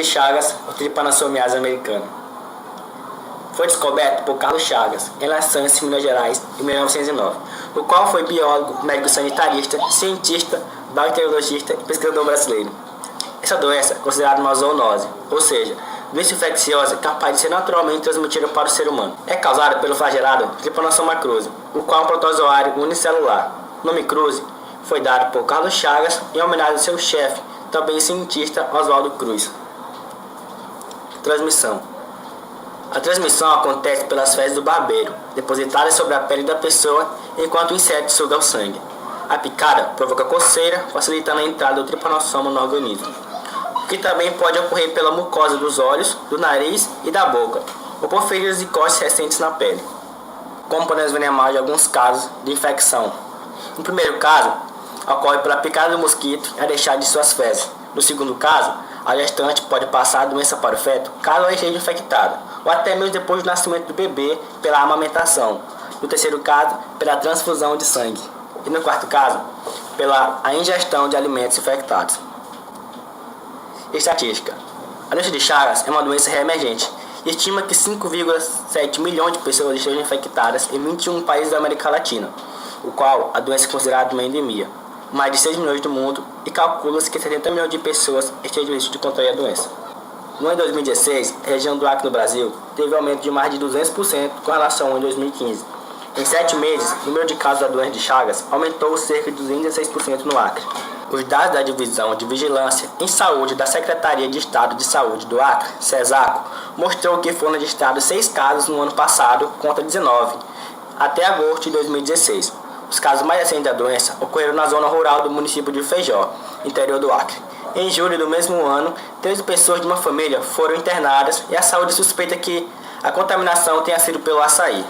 Chagas, o Trypanossomiasis americano. Foi descoberto por Carlos Chagas, em La Chance, Minas Gerais, em 1909, o qual foi biólogo, médico sanitarista, cientista, bacteriologista e pesquisador brasileiro. Essa doença é considerada uma zoonose, ou seja, doença infecciosa capaz de ser naturalmente transmitida para o ser humano. É causada pelo flagelado Trypanosoma cruzi, o qual é um protozoário unicelular. O nome cruzi foi dado por Carlos Chagas em homenagem ao seu chefe, também cientista Oswaldo Cruz. Transmissão. A transmissão acontece pelas fezes do barbeiro, depositadas sobre a pele da pessoa enquanto o inseto suga o sangue. A picada provoca coceira, facilitando a entrada do tripanossoma no organismo, o que também pode ocorrer pela mucosa dos olhos, do nariz e da boca, ou por feridas e cortes recentes na pele. Como podemos ver na imagem alguns casos de infecção. No primeiro caso, ocorre pela picada do mosquito e a deixada de suas fezes. No segundo caso, a gestante pode passar a doença para o feto caso ela esteja infectada, ou até mesmo depois do nascimento do bebê pela amamentação. No terceiro caso, pela transfusão de sangue. E no quarto caso, pela ingestão de alimentos infectados. Estatística. A doença de Chagas é uma doença reemergente. Estima que 5,7 milhões de pessoas estejam infectadas em 21 países da América Latina, o qual a doença é considerada uma endemia. Mais de 6 milhões do mundo e calcula-se que 70 milhões de pessoas estejam em risco de contrair a doença. No ano de 2016, a região do Acre no Brasil teve aumento de mais de 200% com relação ao ano de 2015. Em 7 meses, o número de casos da doença de Chagas aumentou cerca de 216% no Acre. Os dados da Divisão de Vigilância em Saúde da Secretaria de Estado de Saúde do Acre, SESACO, mostrou que foram registrados 6 casos no ano passado contra 19, até agosto de 2016. Os casos mais recentes da doença ocorreram na zona rural do município de Feijó, interior do Acre. Em julho do mesmo ano, 13 pessoas de uma família foram internadas e a saúde suspeita que a contaminação tenha sido pelo açaí.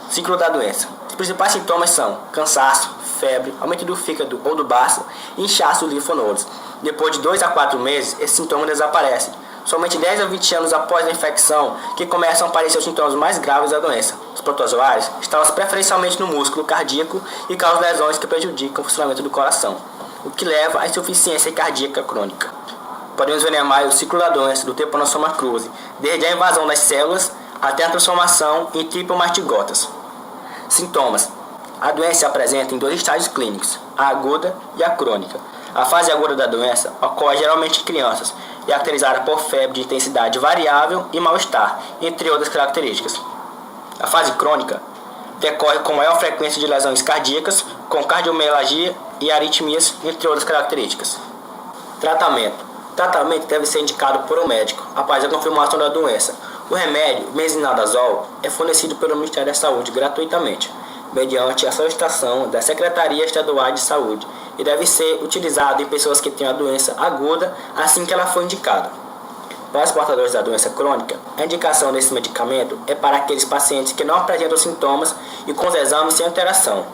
Ciclo da doença. Os principais sintomas são cansaço, febre, aumento do fígado ou do baço e inchaço dos linfonodos. Depois de 2 a 4 meses, esses sintomas desaparecem. Somente 10 a 20 anos após a infecção que começam a aparecer os sintomas mais graves da doença. Os protozoários estão preferencialmente no músculo cardíaco e causam lesões que prejudicam o funcionamento do coração, o que leva à insuficiência cardíaca crônica. Podemos ver na imagem o ciclo da doença do Trypanosoma cruzi, desde a invasão das células até a transformação em tripomastigotas. Sintomas. A doença se apresenta em 2 estágios clínicos, a aguda e a crônica. A fase aguda da doença ocorre geralmente em crianças, e é caracterizada por febre de intensidade variável e mal-estar, entre outras características. A fase crônica decorre com maior frequência de lesões cardíacas, com cardiomialgia e arritmias, entre outras características. Tratamento. O tratamento deve ser indicado por um médico, após a confirmação da doença. O remédio, mesinadazol, é fornecido pelo Ministério da Saúde gratuitamente, mediante a solicitação da Secretaria Estadual de Saúde, e deve ser utilizado em pessoas que têm a doença aguda assim que ela for indicada. Para os portadores da doença crônica, a indicação desse medicamento é para aqueles pacientes que não apresentam sintomas e com os exames sem alteração,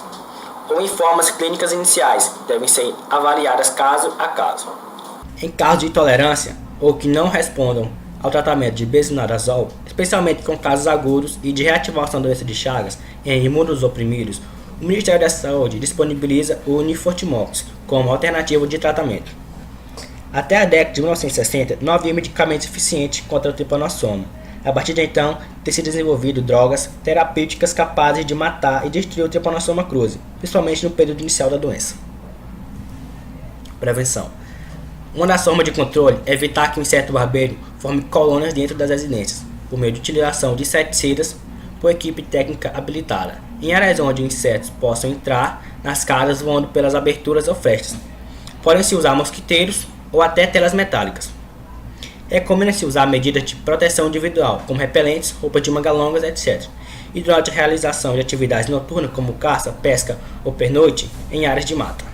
ou em formas clínicas iniciais, devem ser avaliadas caso a caso. Em caso de intolerância ou que não respondam ao tratamento de besinadazol, especialmente com casos agudos e de reativação da doença de Chagas em imunossuprimidos, o Ministério da Saúde disponibiliza o Unifortimox como alternativa de tratamento. Até a década de 1960, não havia medicamento suficiente contra o tripanossoma. A partir de então, tem sido desenvolvido drogas terapêuticas capazes de matar e destruir o Trypanosoma cruzi, principalmente no período inicial da doença. Prevenção. Uma das formas de controle é evitar que o inseto barbeiro forme colônias dentro das residências, por meio de utilização de inseticidas por equipe técnica habilitada, em áreas onde insetos possam entrar nas casas voando pelas aberturas ou frestas. Podem-se usar mosquiteiros ou até telas metálicas. Recomenda-se usar medidas de proteção individual, como repelentes, roupas de manga longas, etc. E durante a realização de atividades noturnas como caça, pesca ou pernoite em áreas de mata.